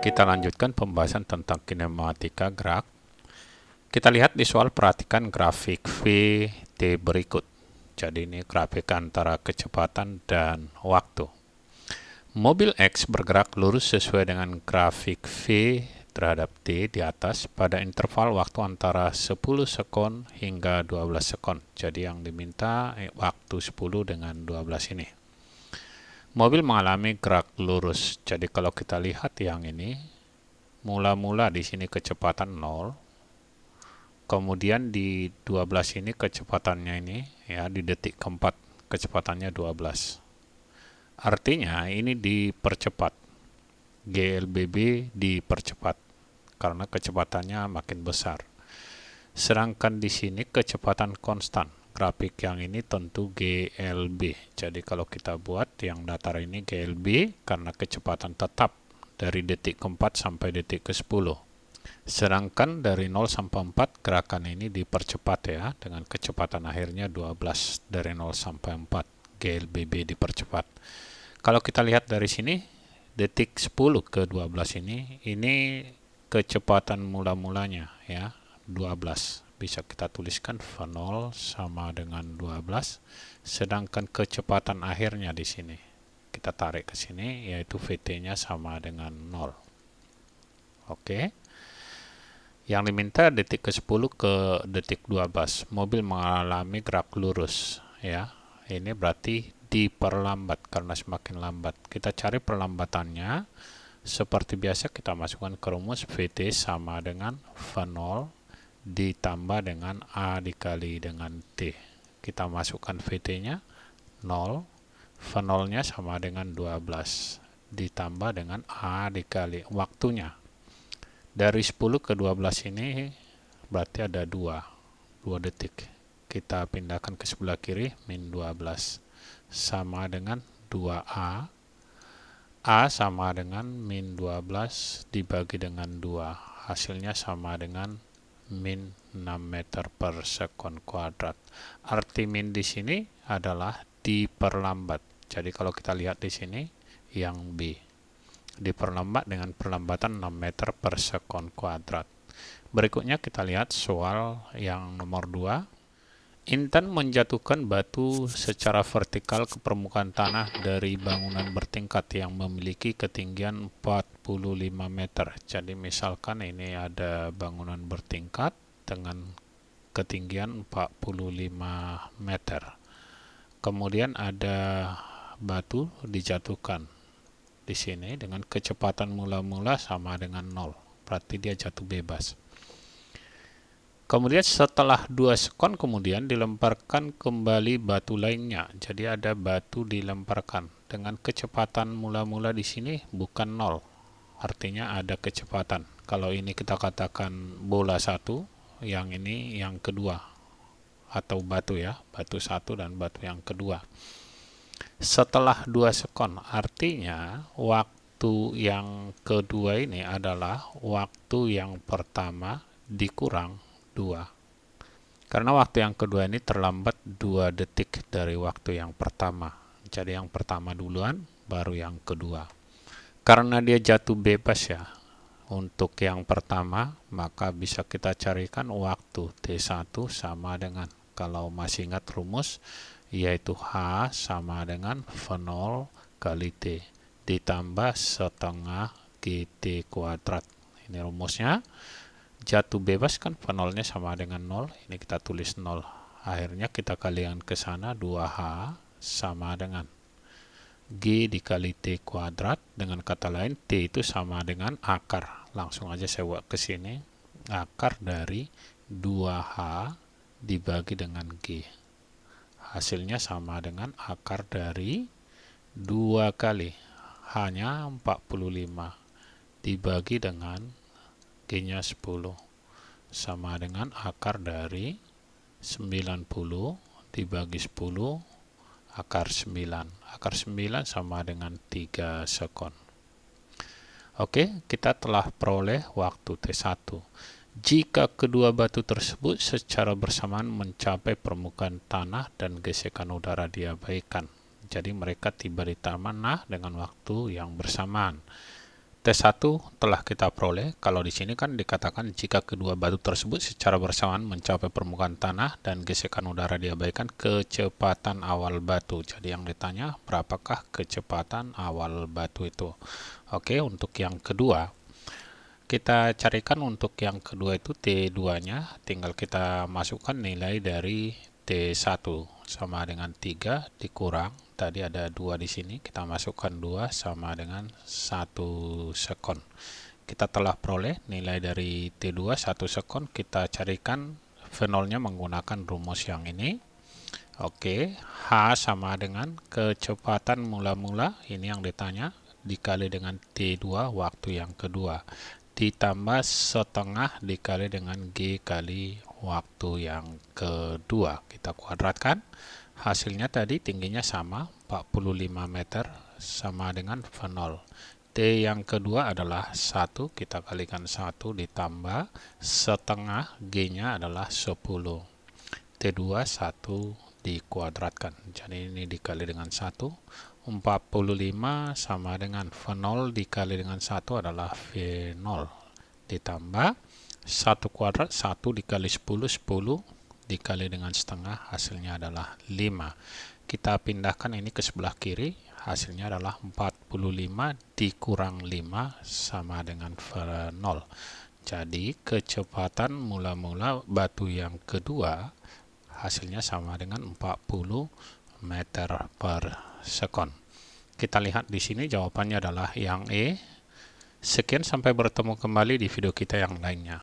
Kita lanjutkan pembahasan tentang kinematika gerak. Kita lihat di soal, perhatikan grafik VT berikut. Jadi ini grafik antara kecepatan dan waktu. Mobil X bergerak lurus sesuai dengan grafik V terhadap T di atas pada interval waktu antara 10 sekon hingga 12 sekon. Jadi yang diminta waktu 10 dengan 12 ini. Mobil mengalami gerak lurus. Jadi kalau kita lihat yang ini, mula-mula di sini kecepatan 0. Kemudian di 12 ini kecepatannya ini ya di detik keempat kecepatannya 12. Artinya ini dipercepat. GLBB dipercepat karena kecepatannya makin besar. Sedangkan di sini kecepatan konstan. Grafik yang ini tentu GLB. Jadi kalau kita buat yang datar ini GLB karena kecepatan tetap dari detik keempat sampai detik ke-10. Sedangkan dari 0 sampai 4 gerakan ini dipercepat ya dengan kecepatan akhirnya 12 dari 0 sampai 4. GLBB dipercepat. Kalau kita lihat dari sini detik 10 ke 12 ini kecepatan mula-mulanya ya 12. Bisa kita tuliskan V0 sama dengan 12, sedangkan kecepatan akhirnya di sini kita tarik ke sini yaitu VT-nya sama dengan 0. Oke. Yang diminta detik ke-10 ke detik 12. Mobil mengalami gerak lurus ya. Ini berarti diperlambat karena semakin lambat. Kita cari perlambatannya. Seperti biasa kita masukkan ke rumus VT sama dengan V0 ditambah dengan A dikali dengan T. Kita masukkan VT-nya 0, V0-nya sama dengan 12 ditambah dengan A dikali waktunya. Dari 10 ke 12 ini berarti ada 2 detik. Kita pindahkan ke sebelah kiri, min 12 sama dengan 2A. A sama dengan min 12 dibagi dengan 2. Hasilnya sama dengan min 6 meter per sekon kuadrat. Arti min di sini adalah diperlambat. Jadi kalau kita lihat di sini yang B, diperlambat dengan perlambatan 6 meter per sekon kuadrat. Berikutnya kita lihat soal yang nomor 2. Intan menjatuhkan batu secara vertikal ke permukaan tanah dari bangunan bertingkat yang memiliki ketinggian 45 meter. Jadi misalkan ini ada bangunan bertingkat dengan ketinggian 45 meter. Kemudian ada batu dijatuhkan di sini dengan kecepatan mula-mula sama dengan 0. Berarti dia jatuh bebas. Kemudian setelah 2 sekon kemudian dilemparkan kembali batu lainnya. Jadi ada batu dilemparkan dengan kecepatan mula-mula di sini bukan 0. Artinya ada kecepatan. Kalau ini kita katakan bola 1, yang ini yang kedua. Atau batu ya, batu 1 dan batu yang kedua. Setelah 2 sekon, artinya waktu yang kedua ini adalah waktu yang pertama dikurang 2. Karena waktu yang kedua ini terlambat 2 detik dari waktu yang pertama. Jadi yang pertama duluan, baru yang kedua. Karena dia jatuh bebas ya, untuk yang pertama, maka bisa kita carikan waktu T1 sama dengan, kalau masih ingat rumus, yaitu H sama dengan V0 kali T ditambah setengah GT kuadrat. Ini rumusnya. Jatuh bebas kan V0-nya sama dengan 0. Ini kita tulis 0. Akhirnya kita kalikan ke sana 2H sama dengan G dikali T kuadrat. Dengan kata lain T itu sama dengan akar. Langsung aja saya buat ke sini. Akar dari 2H dibagi dengan G. Hasilnya sama dengan akar dari 2 kali hanya 45 dibagi dengan G-nya 10 sama dengan akar dari 90 dibagi 10 akar 9. Akar 9 sama dengan 3 sekon. Oke, kita telah peroleh waktu T1. Jika kedua batu tersebut secara bersamaan mencapai permukaan tanah dan gesekan udara diabaikan. Jadi mereka tiba di tanah dengan waktu yang bersamaan. T1 telah kita peroleh. Kalau di sini kan dikatakan jika kedua batu tersebut secara bersamaan mencapai permukaan tanah dan gesekan udara diabaikan kecepatan awal batu. Jadi yang ditanya berapakah kecepatan awal batu itu. Oke, untuk yang kedua, kita carikan untuk yang kedua itu T2-nya. Tinggal kita masukkan nilai dari T1 sama dengan 3 dikurang. Tadi ada 2 di sini, kita masukkan 2 sama dengan 1 sekon. Kita telah peroleh nilai dari T2 1 sekon. Kita carikan V0-nya menggunakan rumus yang ini. Oke, H sama dengan kecepatan mula-mula, ini yang ditanya, dikali dengan T2 waktu yang kedua, ditambah setengah dikali dengan G kali waktu yang kedua. Kita kuadratkan. Hasilnya tadi tingginya sama, 45 meter, sama dengan V0. T yang kedua adalah 1, kita kalikan 1 ditambah setengah, G-nya adalah 10. T2 1 dikuadratkan. Jadi ini dikali dengan 1. 45 sama dengan V0 dikali dengan 1 adalah V0. Ditambah 1 kuadrat, 1 dikali 10, 10 dikali dengan setengah, hasilnya adalah 5. Kita pindahkan ini ke sebelah kiri, hasilnya adalah 45 dikurang 5 sama dengan V0. Jadi kecepatan mula-mula batu yang kedua hasilnya sama dengan 40 meter per sekon. Kita lihat di sini jawabannya adalah yang E. Sekian, sampai bertemu kembali di video kita yang lainnya.